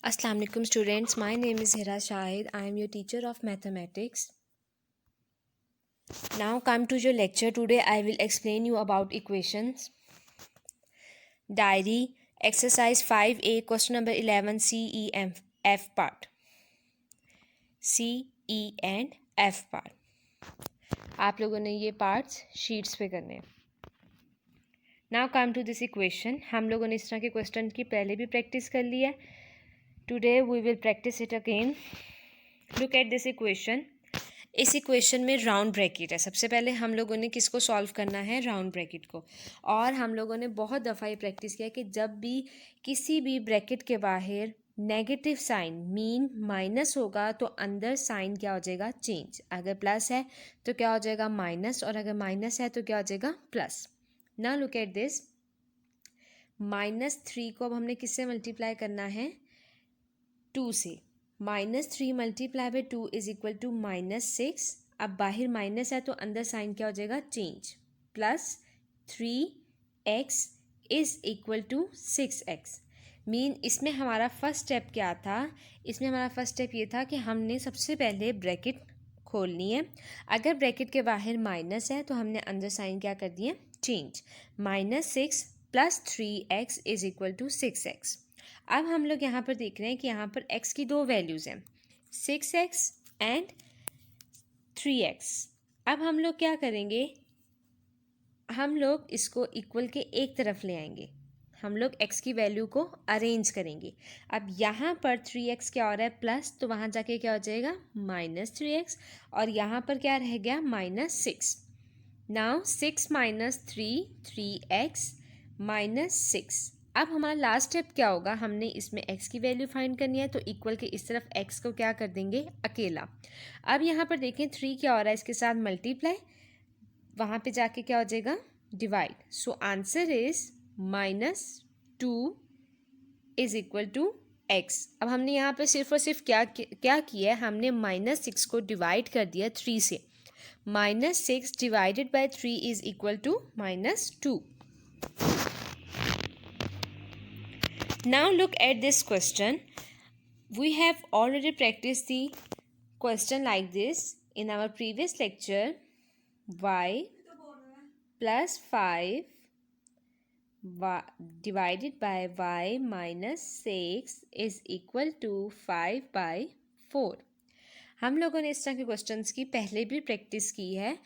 Assalamu alaikum students, my name is Hira Shahid. I am your teacher of mathematics. Now come to your lecture. Today I will explain you about equations. Diary, exercise 5A, question number 11, C, E, F part. C, E and F part. आप लोगों ने ये parts sheets पे करने हैं. Now come to this equation. हम लोगों ने इस तरह के क्वेश्चन की पहले भी प्रैक्टिस कर ली है. Today we will practise it again. Look at this equation. इस इक्वेशन में राउंड ब्रैकेट है. सबसे पहले हम लोगों ने किसको सॉल्व करना है? राउंड ब्रैकेट को. और हम लोगों ने बहुत दफ़ा ये प्रैक्टिस किया कि जब भी किसी भी ब्रैकेट के बाहर नेगेटिव साइन मीन माइनस होगा तो अंदर साइन क्या हो जाएगा? चेंज. अगर प्लस है तो क्या हो जाएगा? माइनस. और अगर माइनस है तो क्या हो जाएगा? Plus. Now look at this. -3 को अब हमने किससे मल्टीप्लाई करना है? 2 से. -3 multiply by 2 is equal to -6. अब बाहर माइनस है तो अंदर साइन क्या हो जाएगा? Change. +3x is equal to 6x. Mean इसमें हमारा फर्स्ट स्टेप क्या था? इसमें हमारा फर्स्ट स्टेप ये था कि हमने सबसे पहले ब्रैकेट खोलनी है. अगर ब्रैकेट के बाहर माइनस है तो हमने अंदर साइन क्या कर दिए? Change. -6 + 3x is equal to 6x. अब हम लोग यहाँ पर देख रहे हैं कि यहाँ पर x की दो वैल्यूज़ हैं, 6x एंड 3x. अब हम लोग क्या करेंगे? हम लोग इसको इक्वल के एक तरफ ले आएंगे. हम लोग x की वैल्यू को अरेंज करेंगे. अब यहाँ पर 3x क्या हो रहा है? प्लस. तो वहाँ जाके क्या हो जाएगा? -3x. और यहाँ पर क्या रह गया? -6. Now 6 - 3 3x -6. अब हमारा लास्ट स्टेप क्या होगा? हमने इसमें x की वैल्यू फाइंड करनी है तो इक्वल के इस तरफ x को क्या कर देंगे? अकेला. अब यहाँ पर देखें 3 क्या हो रहा है? इसके साथ मल्टीप्लाई. वहाँ पे जाके क्या हो जाएगा? Divide. So answer is -2 is equal to x. अब हमने यहाँ पर सिर्फ और सिर्फ क्या किया है? हमने -6 को डिवाइड कर दिया 3 से. -6 divided by 3 is equal to -2. Now look at this question. We have already practiced the question like this in our previous lecture. Y plus 5 divided by y minus 6 is equal to 5/4. हम लोगों ने इस तरह के questions की पहले भी practice की है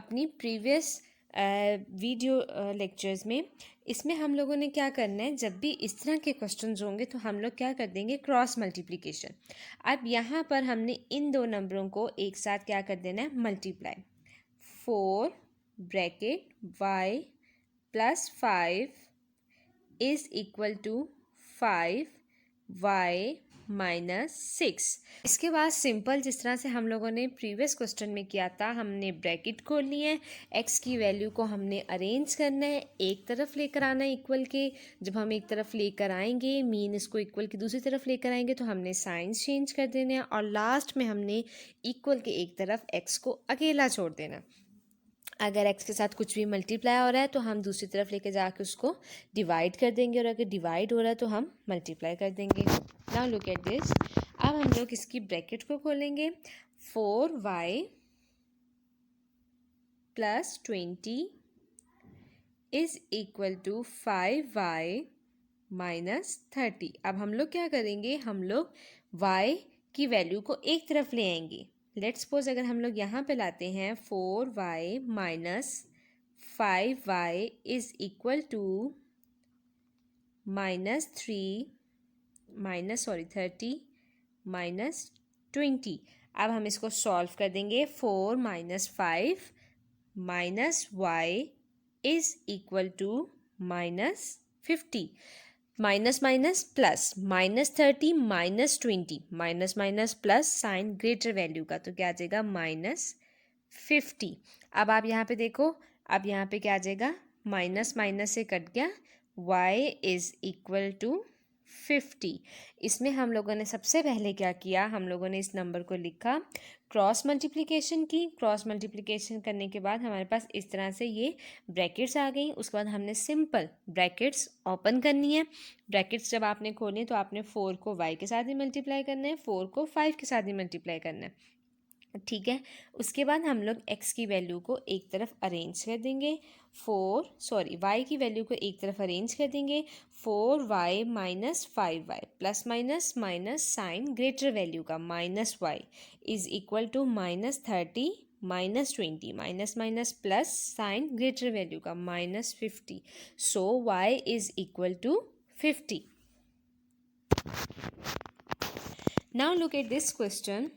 अपनी प्रीवियस वीडियो लेक्चर्स में. इसमें हम लोगों ने क्या करना है? जब भी इस तरह के क्वेश्चंस होंगे तो हम लोग क्या कर देंगे? Cross multiplication. अब यहाँ पर हमने इन दो नंबरों को एक साथ क्या कर देना है? Multiply. 4 bracket y + 5 is equal to 5y -6. इसके बाद सिंपल जिस तरह से हम लोगों ने प्रीवियस क्वेश्चन में किया था, हमने ब्रैकेट खोलनी है, x की वैल्यू को हमने अरेंज करना है, एक तरफ लेकर आना है इक्वल के. जब हम एक तरफ लेकर आएंगे मीन इसको इक्वल की दूसरी तरफ लेकर आएंगे तो हमने साइंस चेंज कर देना है. और लास्ट में हमने इक्वल के एक तरफ x को अकेला छोड़ देना. अगर x के साथ कुछ भी मल्टीप्लाई हो रहा है तो हम दूसरी तरफ लेके जाके उसको डिवाइड कर देंगे. और अगर डिवाइड हो रहा है तो हम मल्टीप्लाई कर देंगे. Now look at this. अब हम लोग इसकी ब्रैकेट को खोलेंगे. 4y + 20 is equal to 5y -30. अब हम लोग क्या करेंगे? हम लोग y की वैल्यू को एक तरफ ले आएंगे. लेट्स सपोज अगर हम लोग यहाँ पे लाते हैं 4y - 5y is equal to -30 -20. अब हम इसको सॉल्व कर देंगे. 4 - 5 -y is equal to -50. Minus minus plus, -30 -20, minus minus plus, sign greater value का तो क्या आ जाएगा? -50. अब आप यहाँ पे देखो. अब यहाँ पे क्या आ जाएगा? माइनस माइनस से कट गया. y is equal to 50। इसमें हम लोगों ने सबसे पहले क्या किया, हम लोगों ने इस नंबर को लिखा, क्रॉस मल्टीप्लिकेशन की। क्रॉस मल्टीप्लिकेशन करने के बाद हमारे पास इस तरह से ये ब्रैकेट्स आ गई। उसके बाद हमने सिंपल ब्रैकेट्स ओपन करनी है। ब्रैकेट्स जब आपने खोलनी है तो आपने 4 को y के साथ ही मल्टीप्लाई करना है, 4 को 5 के साथ ही मल्टीप्लाई करना है, ठीक है। उसके बाद हम लोग x की वैल्यू को एक तरफ अरेंज कर देंगे, y की वैल्यू को एक तरफ अरेंज कर देंगे, 4y minus 5y plus minus minus sign greater value का minus y is equal to minus 30 minus 20 minus minus plus sign greater value का minus 50। So y is equal to 50। Now look at this question.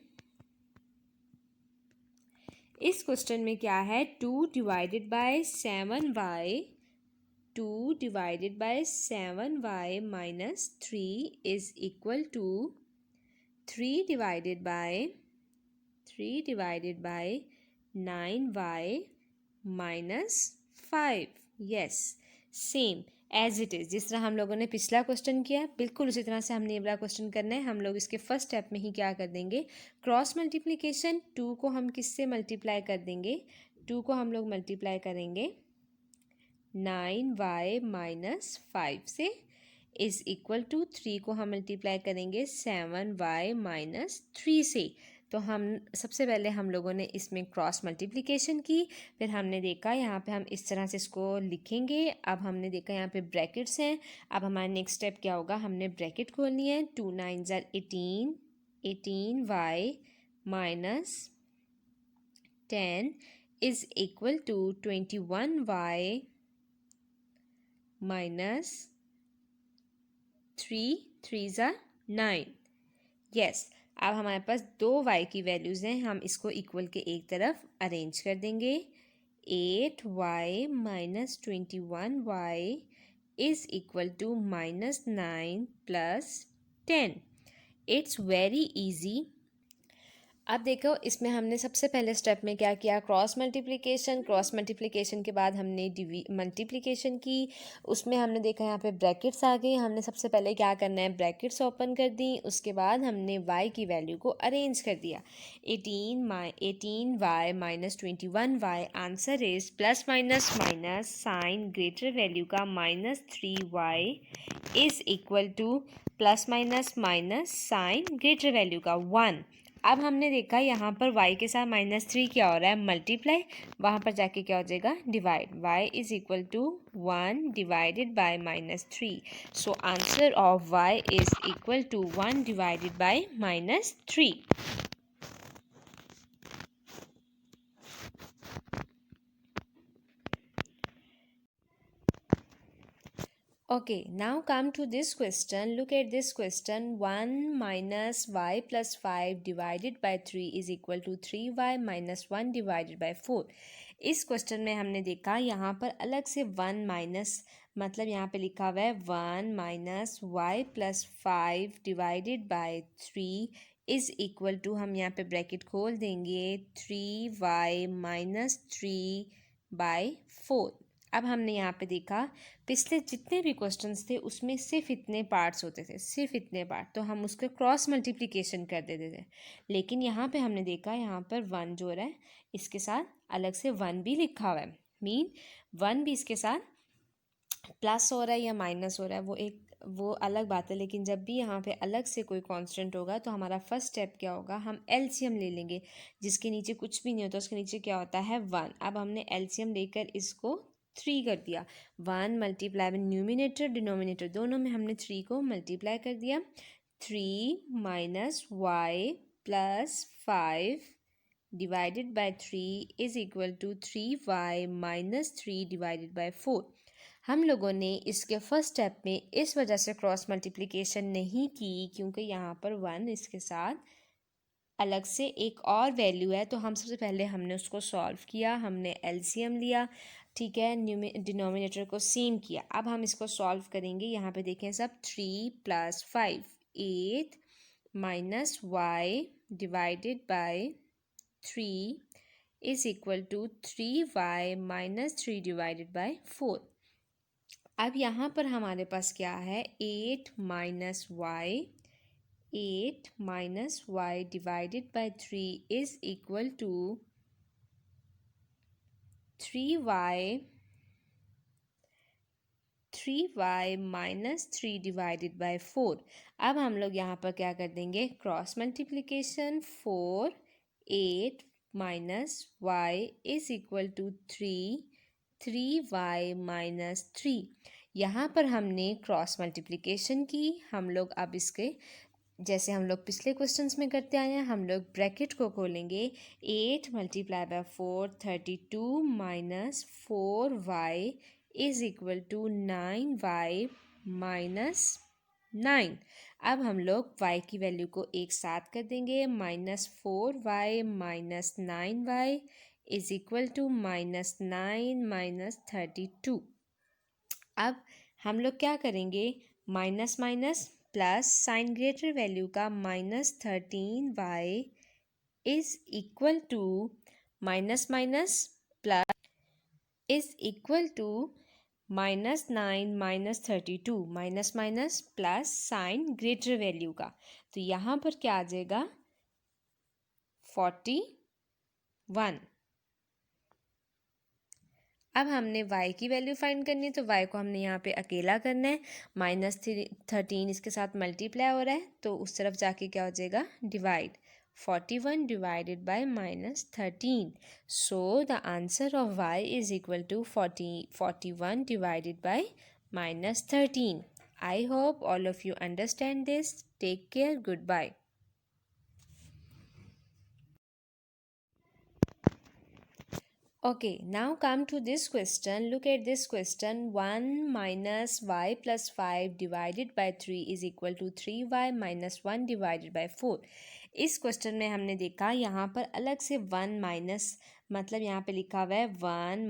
इस question में क्या है, 2 divided by 7y, 2 divided by 7y minus 3 is equal to 3 divided by 9y minus 5। Yes, same as it is, जिस तरह हम लोगों ने पिछला क्वेश्चन किया बिल्कुल उसी तरह से हमने ये वाला क्वेश्चन करना है। हम लोग इसके फर्स्ट स्टेप में ही क्या कर देंगे, क्रॉस मल्टीप्लिकेशन। 2 को हम किससे मल्टीप्लाई कर देंगे, 2 को हम लोग मल्टीप्लाई करेंगे 9y माइनस 5 से, इज इक्वल टू 3 को हम मल्टीप्लाई करेंगे 7y माइनस 3 से। तो हम सबसे पहले हम लोगों ने इसमें क्रॉस मल्टीप्लिकेशन की, फिर हमने देखा यहाँ पे हम इस तरह से इसको लिखेंगे। अब हमने देखा यहाँ पे ब्रैकेट्स हैं। अब हमारा नेक्स्ट स्टेप क्या होगा, हमने ब्रैकेट खोलनी है। 2 9 18, 18y minus 10 is equal to 21y minus 3 3 ज़ा 9। यस, अब हमारे पास दो y की वैल्यूज़ हैं, हम इसको इक्वल के एक तरफ अरेंज कर देंगे। 8y minus 21y is equal to minus 9 plus 10। It's very easy. अब देखो इसमें हमने सबसे पहले स्टेप में क्या किया, क्रॉस मल्टीप्लिकेशन। क्रॉस मल्टीप्लिकेशन के बाद हमने मल्टीप्लिकेशन की, उसमें हमने देखा यहाँ पे ब्रैकेट्स आ गई। हमने सबसे पहले क्या करना है, ब्रैकेट्स ओपन कर दी। उसके बाद हमने y की वैल्यू को अरेंज कर दिया। 18y minus 21y, answer is plus minus minus sign greater value का minus 3y is equal to plus minus minus sign greater value का 1। अब हमने देखा यहाँ पर y के साथ माइनस 3 क्या हो रहा है, मल्टीप्लाई, वहाँ पर जाके क्या हो जाएगा, divide. y is equal to 1 divided by minus 3। So answer of y is equal to 1 divided by minus 3। Okay, now come to this question. Look at this question. 1 minus y plus 5 divided by 3 is equal to 3y minus 1 divided by 4. इस question में हमने देखा यहाँ पर अलग से 1 minus, मतलब यहाँ पे लिखा हुआ है 1 minus y plus 5 divided by 3 is equal to, हम यहाँ पे ब्रैकेट खोल देंगे 3y माइनस 3/4। अब हमने यहाँ पे देखा पिछले जितने भी क्वेश्चंस थे उसमें सिर्फ इतने पार्ट्स होते थे, सिर्फ इतने पार्ट, तो हम उसका क्रॉस मल्टीप्लिकेशन कर देते थे। लेकिन यहाँ पे हमने देखा यहाँ पर 1 जो है इसके साथ अलग से 1 भी लिखा हुआ है, मीन 1 भी इसके साथ प्लस हो रहा है या माइनस हो रहा है, वो अलग बात है। लेकिन जब भी यहाँ पे अलग से कोई कांस्टेंट होगा तो हमारा फर्स्ट स्टेप क्या होगा, हम एलसीएम ले लेंगे। जिसके नीचे कुछ भी नहीं होता उसके नीचे क्या होता है 1। अब हमने एलसीएम लेकर इसको 3 कर दिया। 1 मल्टीप्लाई में न्यूमिनेटर डिनोमिनेटर दोनों में हमने 3 को मल्टीप्लाई कर दिया। 3 minus y plus 5 divided by 3 is equal to 3y minus 3 divided by 4। हम लोगों ने इसके फर्स्ट स्टेप में इस वजह से क्रॉस मल्टीप्लिकेशन नहीं की क्योंकि यहाँ पर 1 इसके साथ अलग से एक और वैल्यू है, तो हम सबसे पहले हमने उसको सॉल्व किया, हमने एलसीएम लिया, ठीक है, डिनोमिनेटर को सेम किया। अब हम इसको सॉल्व करेंगे। यहाँ पे देखें सब 3 plus 5 8 minus y divided by 3 is equal to 3y minus 3 divided by 4। अब यहाँ पर हमारे पास क्या है, 8 - y divided by 3 is equal to 3y 3 divided by 4। अब हम लोग यहाँ पर क्या कर देंगे, cross multiplication. 8 - y is equal to 3y - 3। यहाँ पर हमने क्रॉस मल्टीप्लिकेशन की। हम लोग अब इसके जैसे हम लोग पिछले क्वेश्चंस में करते आए हैं, हम लोग ब्रैकेट को खोलेंगे। 8 × 4 32 - 4y is equal to 9y - 9। अब हम लोग y की वैल्यू को एक साथ कर देंगे। -4y - 9y is equal to -9 - 32। अब हम लोग क्या करेंगे, minus minus plus, sign greater value का -13y is equal to minus minus plus is equal to -9 - 32, minus minus plus sign greater value का। तो यहाँ पर क्या आ जाएगा, 41। अब हमने y की वैल्यू फाइंड करनी है, तो y को हमने यहाँ पे अकेला करना है। -13 इसके साथ मल्टीप्लाई हो रहा है, तो उस तरफ जाके क्या हो जाएगा, divide. 41 divided by -13। So the answer of y is equal to 41 divided by -13। I hope all of you understand this. Take care, goodbye. Okay, now come to this question. Look at this question. 1 - y plus 5 divided by 3 is equal to 3y - 1 divided by 4. इस question में हमने देखा यहाँ पर अलग से 1 minus, मतलब यहाँ पे लिखा हुआ है 1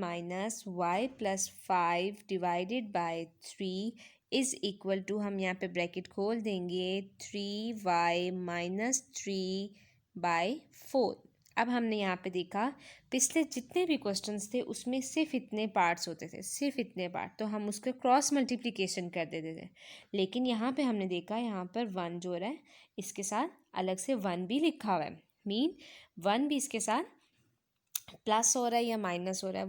- y plus 5 divided by 3 is equal to, हम यहाँ पे ब्रैकेट खोल देंगे, 3y - 3 by 4। अब हमने यहाँ पे देखा पिछले जितने भी क्वेश्चंस थे उसमें सिर्फ इतने पार्ट्स होते थे, सिर्फ इतने पार्ट, तो हम उसको क्रॉस मल्टीप्लिकेशन कर देते थे। लेकिन यहाँ पे हमने देखा यहाँ पर 1 जो रहा है इसके साथ अलग से 1 भी लिखा हुआ है। मीन 1 भी इसके साथ प्लस हो रहा है या माइनस हो रहा है,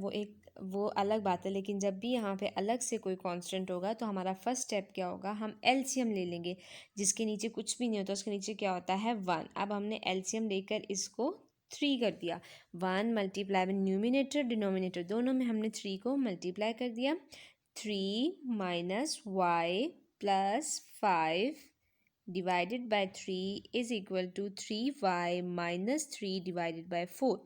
वो अलग बात है। लेकिन जब भी यहाँ पे अलग से कोई कांस्टेंट होगा तो हमारा फर्स्ट स्टेप क्या होगा, हम एलसीएम ले लेंगे। जिसके नीचे कुछ भी नहीं होता उसके नीचे क्या होता है, 1। अब हमने एलसीएम लेकर इसको 3 कर दिया। 1 मल्टीप्लाई में न्यूमिनेटर डिनोमिनेटर दोनों में हमने 3 को मल्टीप्लाई कर दिया। 3 - y plus 5 divided by 3 is equal to 3y - 3 divided by 4।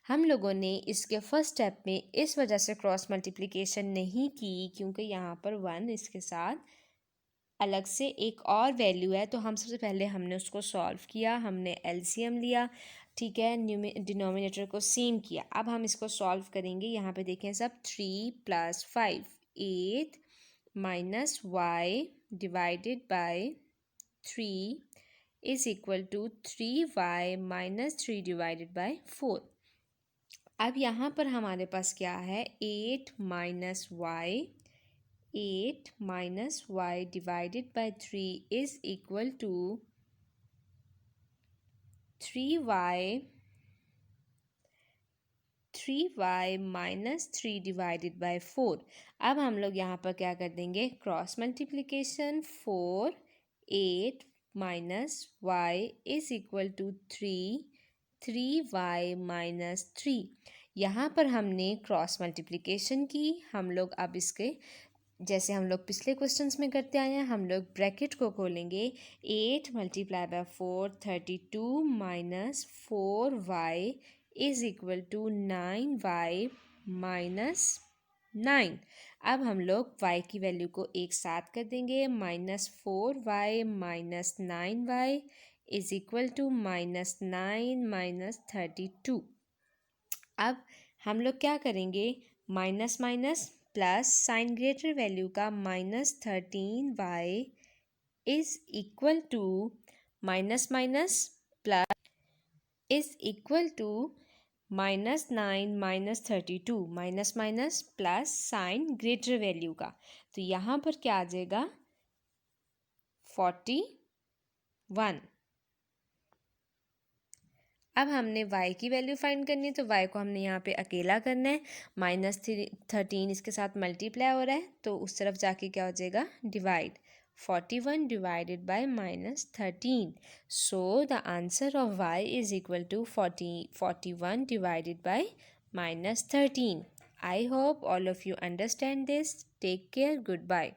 हम लोगों ने इसके फर्स्ट स्टेप में इस वजह से क्रॉस मल्टीप्लिकेशन नहीं की क्योंकि यहाँ पर 1 इसके साथ अलग से एक और वैल्यू है, तो हम सबसे पहले हमने उसको सॉल्व किया, हमने एलसीएम लिया, ठीक है, डिनोमिनेटर को सेम किया। अब हम इसको सॉल्व करेंगे। यहाँ पे देखें सब, 3 + 5 8 - y divided by 3 is equal to 3y - 3 divided by 4। अब यहाँ पर हमारे पास क्या है, 8 - y divided by 3 is equal to 3y - 3 divided by 4। अब हम लोग यहाँ पर क्या कर देंगे, cross multiplication. 8 - y is equal to 3y - 3। यहाँ पर हमने क्रॉस मल्टीप्लिकेशन की। हम लोग अब इसके जैसे हम लोग पिछले क्वेश्चंस में करते आए हैं, हम लोग ब्रैकेट को खोलेंगे। 8 × 4 32 - 4y is equal to 9y - 9। अब हम लोग y की वैल्यू को एक साथ कर देंगे। -4y - 9y is equal to -9 - 32। अब हम लोग क्या करेंगे, minus minus plus, sign greater value का -13y is equal to minus minus plus is equal to -9 -32, minus minus plus sign greater value का, तो यहाँ पर क्या आ जाएगा 41। अब हमने y की वैल्यू फाइंड करनी है, तो y को हमने यहाँ पे अकेला करना है। -13 इसके साथ मल्टीप्लाई हो रहा है, तो उस तरफ जाके क्या हो जाएगा divide. 41 divided by -13, so the answer of y is equal to 41 divided by -13। I hope all of you understand this. Take care. Goodbye.